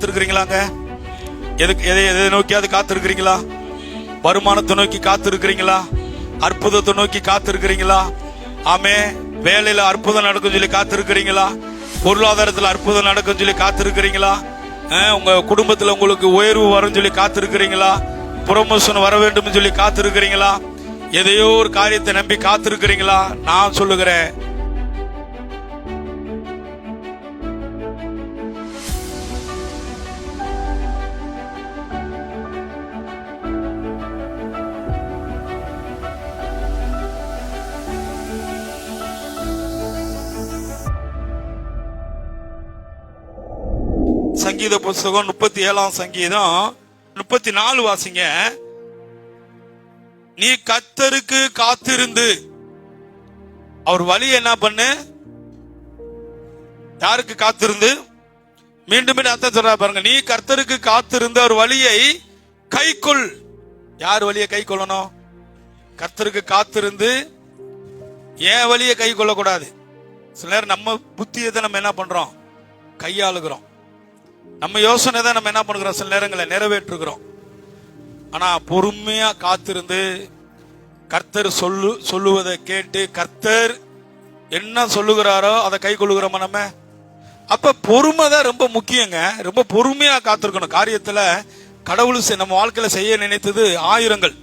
காத்திருக்கிறீங்களாங்க? எதை நோக்கியாவது காத்திருக்கிறீங்களா? வருமானத்தை நோக்கி காத்திருக்கிறீங்களா? அற்புதத்தை நோக்கி காத்திருக்கிறீங்களா? ஆமே. வேலையில அற்புதம் நடக்கும் சொல்லி காத்திருக்கிறீங்களா? பொருளாதாரத்தில் அற்புதம் நடக்கும் சொல்லி காத்திருக்கிறீங்களா? உங்க குடும்பத்தில் உங்களுக்கு உயர்வு வரும் சொல்லி காத்திருக்கிறீங்களா? ப்ரொமோஷன் வர வேண்டும் சொல்லி காத்திருக்கிறீங்களா? எதையோ ஒரு காரியத்தை நம்பி காத்திருக்கிறீங்களா? நான் சொல்லுகிறேன், சங்கீத புஸ்தகம் 37ஆம் சங்கீதம் 34 வாசிங்க. நீ கர்த்தருக்கு காத்திருந்து அவர் வழியை என்ன பண்ணு? யாருக்கு காத்திருந்து? மீண்டும் மீண்டும் அர்த்தம் சொல்ற பாருங்க. நீ கர்த்தருக்கு காத்திருந்து அவர் வழியை கைக்கொள். யார் வழியை கை கொள்ளணும்? கர்த்தருக்கு காத்திருந்து ஏன் வழியை கை கொள்ளக்கூடாது? சில நேரம் நம்ம புத்தியை தான் நம்ம என்ன பண்றோம்? கையாளுகிறோம். நம்ம யோசனை தான் நம்ம என்ன பண்ணுகிறோம்? சில நேரங்களை நிறைவேற்றுகிறோம். ஆனா பொறுமையா காத்திருந்து கர்த்தர் சொல்லுவதை கேட்டு கர்த்தர் என்ன சொல்லுகிறாரோ அதை கை கொள்ளுகிறோமா நம்ம? அப்ப பொறுமை தான் ரொம்ப முக்கியங்க. ரொம்ப பொறுமையா காத்திருக்கணும். காரியத்துல கடவுள் நம்ம வாழ்க்கையில செய்ய நினைத்தது ஆயிரங்கள்.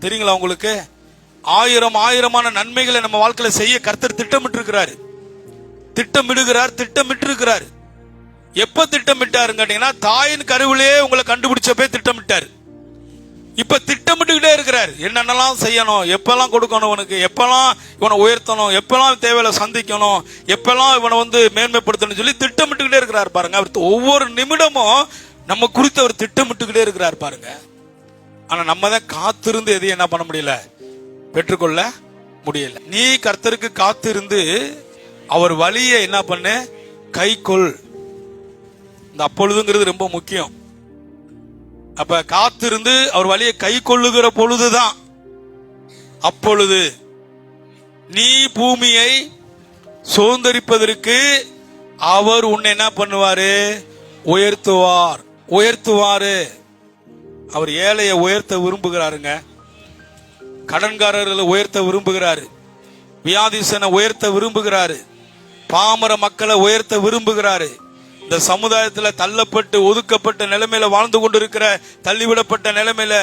தெரியுங்களா உங்களுக்கு? ஆயிரமான நன்மைகளை நம்ம வாழ்க்கையில செய்ய கர்த்தர் திட்டமிட்டு இருக்கிறாரு. திட்டமிட்டு இருக்கிறாரு. எப்ப திட்டமிட்டாருன்னு கேட்டீங்கன்னா, தாயின் கருவிலே உங்களை கண்டுபிடிச்சப்பே திட்டமிட்டாரு. இப்ப திட்டமிட்டுக்கிட்டே இருக்கிறார். என்னென்னலாம் செய்யணும், எப்பெல்லாம் கொடுக்கணும், இவனுக்கு எப்பெல்லாம் இவனை உயர்த்தணும், எப்பெல்லாம் தேவையில சந்திக்கணும், எப்பெல்லாம் இவனை மேன்மைப்படுத்தணும் சொல்லி திட்டமிட்டுக்கிட்டே இருக்கிறார் பாருங்க. அவர் ஒவ்வொரு நிமிடமும் நம்ம குறித்து அவர் திட்டமிட்டுக்கிட்டே இருக்கிறார் பாருங்க. ஆனா நம்ம தான் காத்திருந்து எதையும் என்ன பண்ண முடியல, பெற்றுக்கொள்ள முடியல. நீ கர்த்தருக்கு காத்திருந்து அவர் வழியை என்ன பண்ணு? கைக்கொள். இந்த அப்பொழுதுங்கிறது ரொம்ப முக்கியம். அப்ப காத்திருந்து அவர் வழியை கை கொள்ளுகிற பொழுதுதான் அப்பொழுது நீ பூமியை சுதந்தரிப்பதற்கு அவர் உன்னை என்ன பண்ணுவாரு? உயர்த்துவாரு. அவர் ஏழையை உயர்த்த விரும்புகிறாருங்க. கடன்காரர்களை உயர்த்த விரும்புகிறாரு. வியாதிசனை உயர்த்த விரும்புகிறாரு. பாமர மக்களை உயர்த்த விரும்புகிறாரு. இந்த சமுதாயத்துல தள்ளப்பட்டு ஒதுக்கப்பட்ட நிலைமையில வாழ்ந்து கொண்டிருக்கிற, தள்ளிவிடப்பட்ட நிலைமையில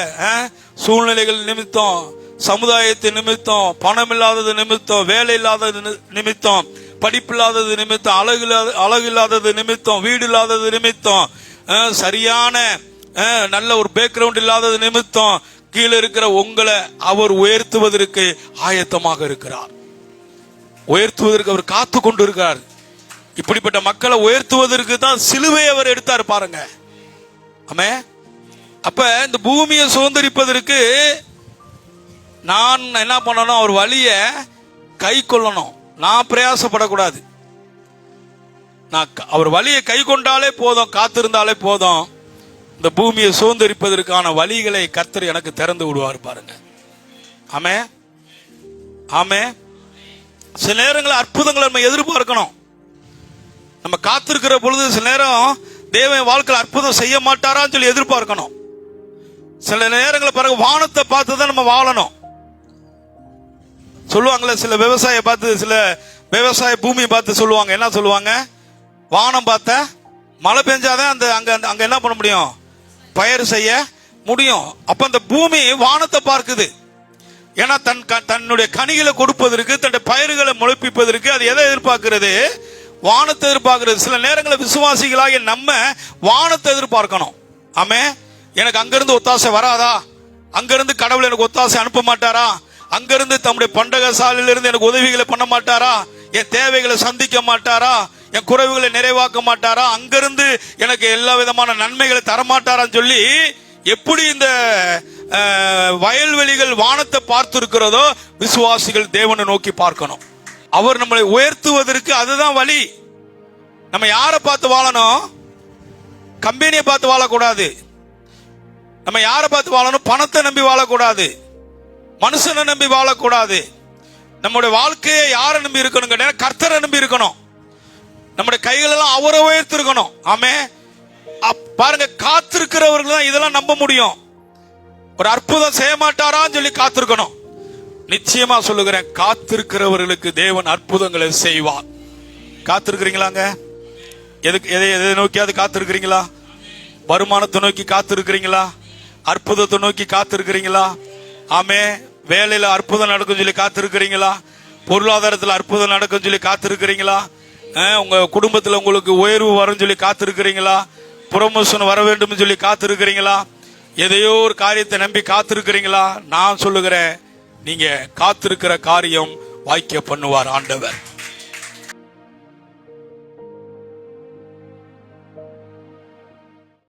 சூழ்நிலைகள் நிமித்தம், சமுதாயத்தின் நிமித்தம், பணம் இல்லாதது நிமித்தம், வேலை இல்லாதது நிமித்தம், படிப்பில்லாதது நிமித்தம், அழகு இல்லாதது நிமித்தம், வீடு இல்லாதது நிமித்தம், சரியான நல்ல ஒரு பேக்ரவுண்ட் இல்லாதது நிமித்தம் கீழே இருக்கிற உங்களை அவர் உயர்த்துவதற்கு ஆயத்தமாக இருக்கிறார். உயர்த்துவதற்கு அவர் காத்து கொண்டு இருக்கிறார். இப்படிப்பட்ட மக்களை உயர்த்துவதற்கு தான் சிலுவை அவர் எடுத்தார் பாருங்க. ஆமே. அப்ப இந்த பூமியை சுதந்திரிப்பதற்கு நான் என்ன பண்ணணும்? அவர் வழியை கை கொள்ளணும். நான் பிரயாசப்படக்கூடாது. நான் அவர் வழியை கை கொண்டாலே போதும், காத்திருந்தாலே போதும். இந்த பூமியை சுதந்திரிப்பதற்கான வழிகளை கர்த்தர் எனக்கு திறந்து விடுவார் பாருங்க. ஆமே. ஆமே. சில நேரங்களில் அற்புதங்களை நம்ம எதிர்பார்க்கணும். நம்ம காத்திருக்கிற பொழுது சில நேரம் தேவன் வாழ்க்கையில் அற்புதம் செய்ய மாட்டாரான்னு சொல்லி எதிர்பார்க்கணும். சில நேரங்களில் பிறகு வானத்தை பார்த்து தான் நம்ம வாழணும். சொல்லுவாங்கல்ல, சில விவசாய பூமியை பார்த்து சொல்லுவாங்க. என்ன சொல்லுவாங்க? வானம் பார்த்த மழை பெஞ்சாதான் அங்க என்ன பண்ண முடியும்? பயிர் செய்ய முடியும். அப்ப அந்த பூமி வானத்தை பார்க்குது. ஏன்னா தன்னுடைய கனிகளை கொடுப்பதற்கு, தன்னுடைய பயிர்களை முளைப்பிப்பதற்கு அது எதை எதிர்பார்க்கிறது? வானத்தை எதிர்பார்க்கிறது. சில நேரங்களில் விசுவாசிகளாக நம்ம வானத்தை எதிர்பார்க்கணும். ஆமே. எனக்கு அங்கிருந்து ஒத்தாசை வராதா? அங்கிருந்து கடவுள் எனக்கு ஒத்தாசை அனுப்ப மாட்டாரா? அங்கிருந்து தம்முடைய பண்டக சாலையிலிருந்து எனக்கு உதவிகளை பண்ண மாட்டாரா? என் தேவைகளை சந்திக்க மாட்டாரா? என் குறைவுகளை நிறைவாக்க மாட்டாரா? அங்கிருந்து எனக்கு எல்லா விதமான நன்மைகளை தரமாட்டாரான்னு சொல்லி எப்படி இந்த வயல்வெளிகள் வானத்தை பார்த்து இருக்கிறதோ விசுவாசிகள் தேவனை நோக்கி பார்க்கணும். அவர் நம்மளை உயர்த்துவதற்கு அதுதான் வழி. நம்ம யாரை பார்த்து வாழணும்? கம்பெனியை பார்த்து வாழக்கூடாது. நம்ம யாரை பார்த்து வாழணும்? பணத்தை நம்பி வாழக்கூடாது. மனுஷனை நம்பி வாழக்கூடாது. நம்முடைய வாழ்க்கையை யாரை நம்பி இருக்கணும்? கர்த்தரை நம்பி இருக்கணும். நம்முடைய கைகளெல்லாம் அவரை உயர்த்திருக்கணும். ஆமே. பாருங்க, காத்திருக்கிறவர்கள் தான் இதெல்லாம் நம்ப முடியும். ஒரு அற்புதம் செய்ய மாட்டாரான்னு சொல்லி காத்திருக்கணும். நிச்சயமா சொல்லுகிறேன், காத்திருக்கிறவர்களுக்கு தேவன் அற்புதங்களை செய்வார். காத்திருக்கிறீங்களாங்க? எதை நோக்கியாவது காத்திருக்கிறீங்களா? வருமானத்தை நோக்கி காத்திருக்கிறீங்களா? அற்புதத்தை நோக்கி காத்திருக்கிறீங்களா? ஆமே. வேலையில அற்புதம் நடக்கும் சொல்லி காத்திருக்கிறீங்களா? பொருளாதாரத்தில் அற்புதம் நடக்கும் சொல்லி காத்திருக்கிறீங்களா? உங்க குடும்பத்தில் உங்களுக்கு உயர்வு வரும் சொல்லி காத்திருக்கிறீங்களா? ப்ரொமோஷன் வர வேண்டும் சொல்லி காத்திருக்கிறீங்களா? எதையோ ஒரு காரியத்தை நம்பி காத்திருக்கிறீங்களா? நான் சொல்லுகிறேன், நீங்க காத்திருக்கிற காரியம் வாய்க்க பண்ணுவார் ஆண்டவர்.